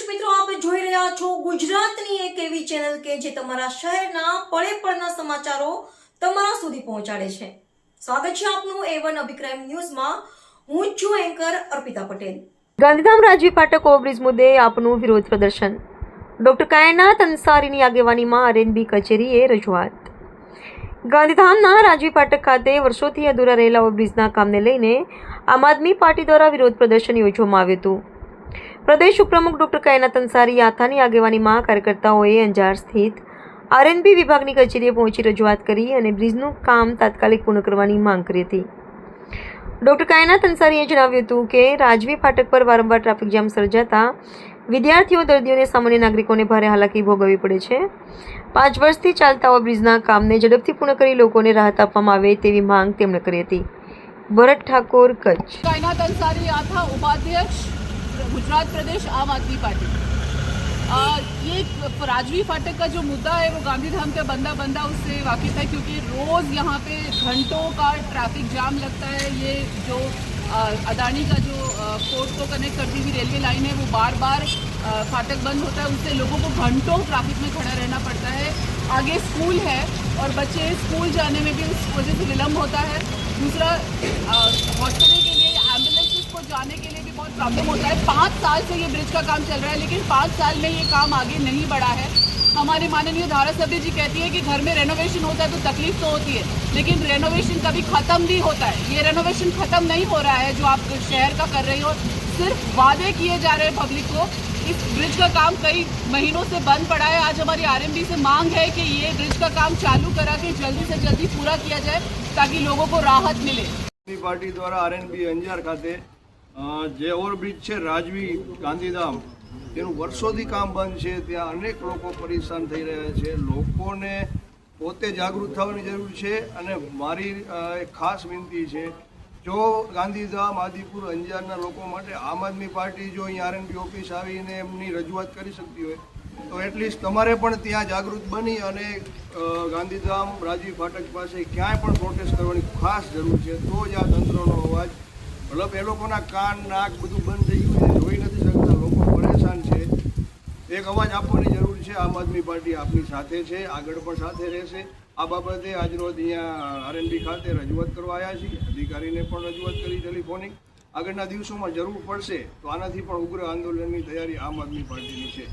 દર્શક મિત્રો, આપ જોઈ રહ્યા છો ગુજરાતની એક એવી ચેનલ કે જે તમારા શહેરના પળે પળના સમાચારો તમારા સુધી પહોંચાડે છે. સ્વાગત છે આપનું A1 અભિક્રાઇમ ન્યૂઝમાં. હું છું એન્કર અર્પિતા પટેલ. ગાંધીધામ રાજવી ફાટક ઓવરબ્રિજ મુદ્દે આપનું વિરોધ પ્રદર્શન. ડોક્ટર કાયનાત અંસારીની આગેવાનીમાં RNB કચેરીએ રજૂઆત. ગાંધીધામના રાજવી ફાટક ખાતે વર્ષોથી અધૂરા રહેલા ઓવરબ્રિજના કામને લઈને આમ આદમી પાર્ટી દ્વારા વિરોધ પ્રદર્શન યોજવામાં આવ્યું હતું. પ્રદેશ ઉપપ્રમુખ ડોક્ટર કાયનાત અંસારી યાથાની આગેવાનીમાં કાર્યકર્તાઓએ અંજાર સ્થિત RNB વિભાગની કચેરીએ પહોંચી રજૂઆત કરી અને બ્રિજનું કામ તાત્કાલિક પૂર્ણ કરવાની માંગ કરી હતી. ડોક્ટર કાયનાત અંસારીએ જણાવ્યું હતું કે રાજવી ફાટક પર વારંવાર ટ્રાફિક જામ સર્જાતા વિદ્યાર્થીઓ, દર્દીઓને, સામાન્ય નાગરિકોને ભારે હાલાકી ભોગવવી પડે છે. 5 વર્ષથી ચાલતા ઓવરબ્રિજના કામને ઝડપથી પૂર્ણ કરી લોકોને રાહત આપવામાં આવે તેવી માંગ તેમણે કરી હતી. ભરત ઠાકોર, કચ્છ. कायनात अंसारी आथा उपाध्यक्ष गुजरात प्रदेश आम आदमी पार्टी। ये राजवी फाटक का जो मुद्दा है वो गांधीधाम के बंदा उससे वाकिफ़ है, क्योंकि रोज़ यहाँ पे घंटों का ट्रैफिक जाम लगता है। ये जो अदानी का जो पोर्ट को कनेक्ट करती हुई रेलवे लाइन है वो बार बार फाटक बंद होता है, उससे लोगों को घंटों ट्रैफिक में खड़ा रहना पड़ता है। आगे स्कूल है और बच्चे स्कूल जाने में भी उस वजह से विलम्ब होता है। दूसरा, हॉस्पिटल के लिए, एम्बुलेंसेस को जाने के लिए भी बहुत प्रॉब्लम होता है। 5 साल से ये ब्रिज का काम चल रहा है, लेकिन 5 साल में ये काम आगे नहीं बढ़ा है। हमारे माननीय धारासभ्य जी कहती है कि घर में रेनोवेशन होता है तो तकलीफ तो होती है, लेकिन रेनोवेशन कभी ख़त्म नहीं होता है। ये रेनोवेशन ख़त्म नहीं हो रहा है जो आप शहर का कर रही हो, सिर्फ वादे किए जा रहे हैं पब्लिक को। इस ब्रिज का काम कई महीनों से बंद पड़ा है। आज हमारी RNB से मांग है कि ये ब्रिज का काम चालू करा के जल्दी से जल्दी पूरा किया जाए ताकि लोगों को राहत मिले। पार्टी द्वारा RNB અંજાર ખાતે જે ઓવરબ્રિજ છે રાજવી ગાંધીધામ, તેનું વર્ષોથી કામ બંધ છે. ત્યાં અનેક લોકો પરેશાન થઈ રહ્યા છે. લોકોને પોતે જાગૃત થવાની જરૂર છે અને મારી એક ખાસ વિનંતી છે, જો ગાંધીધામ, આદિપુર, અંજારના લોકો માટે આમ આદમી પાર્ટી જો અહીં RNB ઓફિસ આવીને એમની રજૂઆત કરી શકતી હોય તો એટલીસ્ટ તમારે પણ ત્યાં જાગૃત બની અને ગાંધીધામ રાજવી ફાટક પાસે ક્યાંય પણ પ્રોટેસ્ટ કરવાની ખાસ જરૂર છે. તો જ આ તંત્રનો અવાજ, મતલબ એ લોકોના કાન, નાક બધું બંધ થઈ ગયું છે, જોઈ નથી શકતા, લોકો પરેશાન છે. એક અવાજ આપવાની જરૂર છે. આમ આદમી પાર્ટી આપની સાથે છે, આગળ પણ સાથે રહેશે. આ બાબતે આજરોજ અહીંયા RNB ખાતે રજૂઆત કરવા આવ્યા છીએ. અધિકારીને પણ રજૂઆત કરી ટેલિફોનિક. આગળના દિવસોમાં જરૂર પડશે તો આનાથી પણ ઉગ્ર આંદોલનની તૈયારી આમ આદમી પાર્ટીની છે.